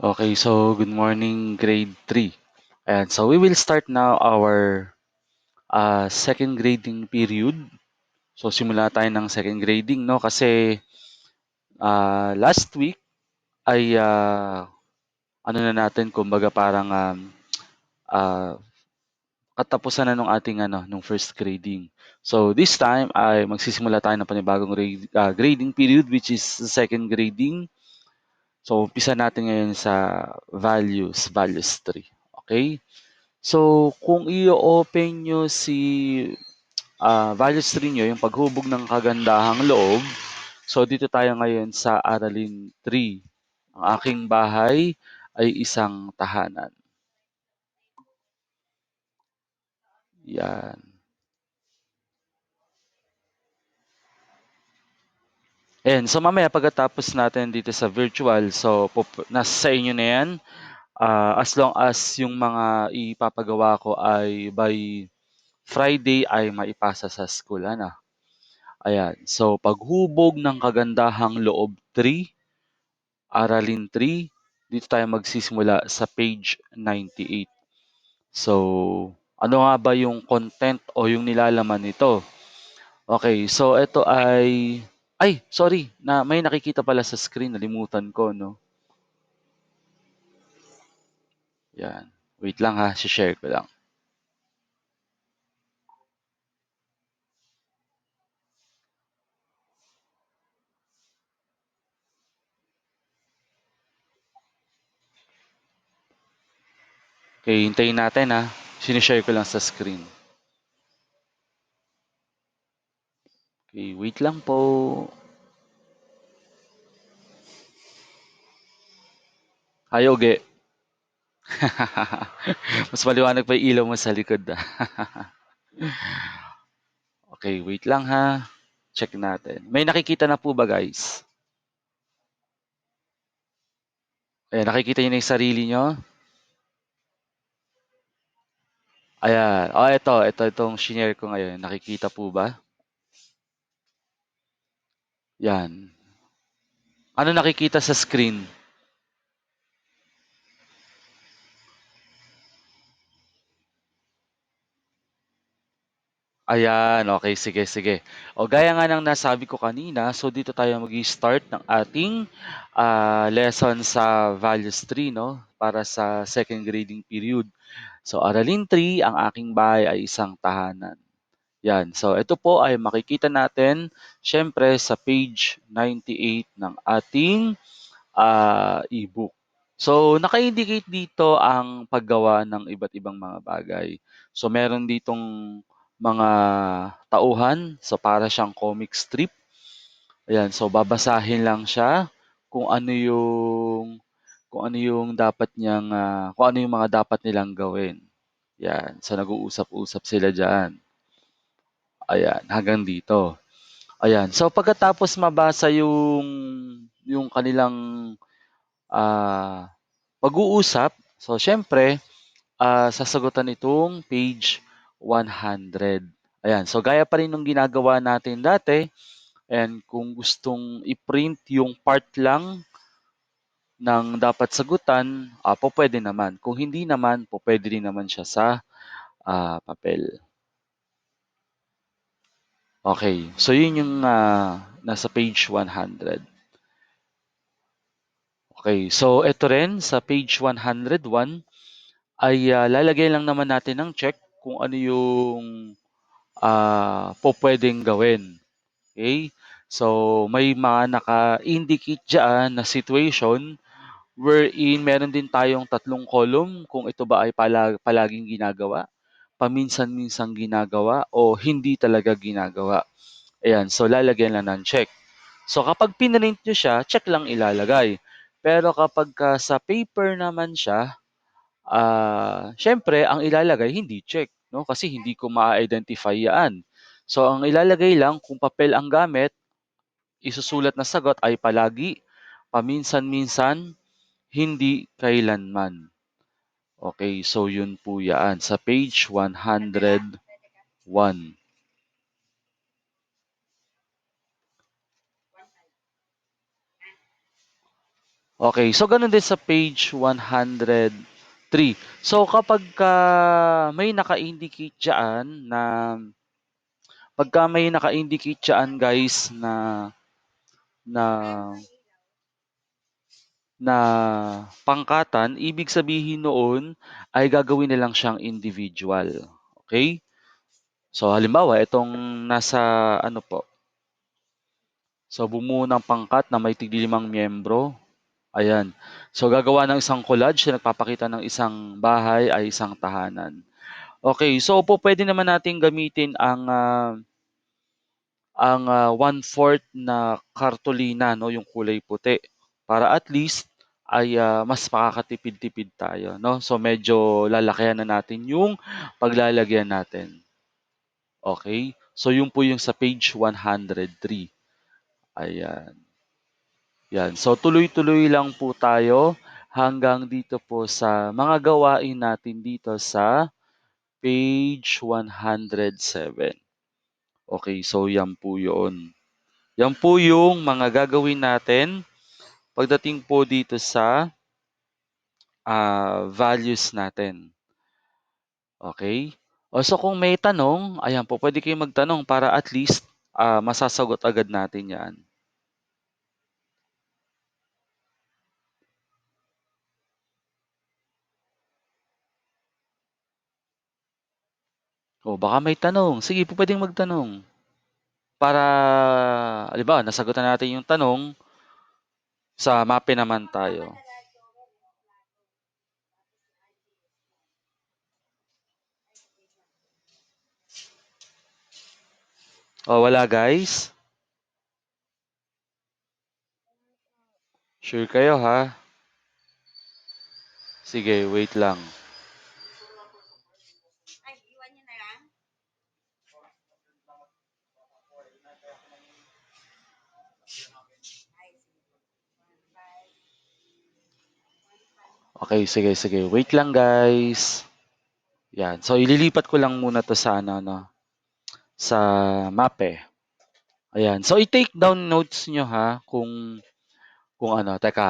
Okay, so good morning, grade 3. And so we will start now our second grading period. So simula tayo ng second grading, no? Kasi last week ay ano na natin, kumbaga parang ah, katapusan na nung ating nung first grading. So this time ay magsisimula tayo ng panibagong grading period, which is the second grading. So umpisa natin ngayon sa values 3. Okay? So, kung i-open nyo si values tree nyo, yung paghubog ng kagandahang loob, so dito tayo ngayon sa Aralin 3. Ang aking bahay ay isang tahanan. Yan. Ayan, so mamaya pagkatapos natin dito sa virtual, so nasa sa inyo na yan. As long as yung mga ipapagawa ko ay by Friday ay maipasa sa school. Ano? Ayan. So, paghubog ng kagandahang loob 3, Aralin 3, dito tayo magsisimula sa page 98. So, ano nga ba yung content o yung nilalaman nito? Okay, so ito ay, sorry, may nakikita pala sa screen, nalimutan ko, no? Yan. Wait lang ha, share ko lang. Okay, hintayin natin ha. Sinishare ko lang sa screen. Okay, wait lang po. Hi, Oge. Mas maliwanag pa yung ilaw mo sa likod. Okay, wait lang ha. Check natin. May nakikita na po ba, guys? Ayan, nakikita niyo na yung sarili niyo? Ayan. Oh, itong shinare ko ngayon. Nakikita po ba? Yan. Ano nakikita sa screen? Ayan, okay, sige. O gaya nga ng nasabi ko kanina, so dito tayo mag-start ng ating lesson sa Values 3, no? Para sa second grading period. So, Aralin 3, ang aking bahay ay isang tahanan. Yan. So, ito po ay makikita natin, syempre, sa page 98 ng ating e-book. So, naka-indicate dito ang paggawa ng iba't ibang mga bagay. So, meron ditong mga tauhan. So, para siyang comic strip. Ayan. So, babasahin lang siya kung ano yung kung ano yung mga dapat nilang gawin. Yan. So, nag-uusap-usap sila diyan. Ayan, hanggang dito. Ayan. So, pagkatapos mabasa yung kanilang ah, pag-uusap, so siyempre, sasagutan itong page 100. Ayan, so gaya pa rin nung ginagawa natin dati, and kung gustong i-print yung part lang ng dapat sagutan, po pwede naman. Kung hindi naman, po pwede rin naman siya sa papel. Okay, so yun yung nasa page 100. Okay, so ito rin sa page 101 ay lalagay lang naman natin ng check kung ano yung pupuwedeng gawin. Okay? So, may mga naka-indicate diyan na situation wherein meron din tayong tatlong column kung ito ba ay palaging ginagawa, paminsan-minsang ginagawa, o hindi talaga ginagawa. Ayan, so lalagyan lang ng check. So, kapag pinrint nyo siya, check lang ilalagay. Pero kapag sa paper naman siya, siyempre ang ilalagay hindi check, 'no, kasi hindi ko ma-identify 'yan. So ang ilalagay lang kung papel ang gamit, isusulat na sagot ay palagi, paminsan-minsan, hindi kailanman. Okay, so yun po 'yan sa page 101. Okay, so ganun din sa page 103. So kapagka may naka-indicate diyan na pagka may naka-indicate diyan guys na na pangkatan, ibig sabihin noon ay gagawin na lang siyang individual. Okay? So halimbawa, itong nasa ano po, so bumuo ng pangkat na may tig-5 miyembro. Ayan. So gagawa ng isang collage na nagpapakita ng isang bahay ay isang tahanan. Okay, so po pwede naman nating gamitin ang 1/4 na kartolina 'no, yung kulay puti. Para at least ay, mas makakatipid-tipid tayo 'no. So medyo lalakihan na natin yung paglalagyan natin. Okay, so yun po yung sa page 103. Ayan, 'yan. So tuloy-tuloy lang po tayo hanggang dito po sa mga gawain natin dito sa page 107. Okay, so yan po yun. Yan po yung mga gagawin natin pagdating po dito sa values natin. Okay? O so kung may tanong, ayan po, pwede kayong magtanong para at least masasagot agad natin yan. O baka may tanong. Sige po, pwedeng magtanong. Para, halimbawa, nasagutan natin yung tanong, sa MAPE naman tayo. O wala guys? Sure kayo ha? Sige, wait lang. Okay, sige, sige. Wait lang guys. Yan. So ililipat ko lang muna 'to sa ano 'no, sa MAPE. Ayan. So i-take down notes nyo ha kung ano, teka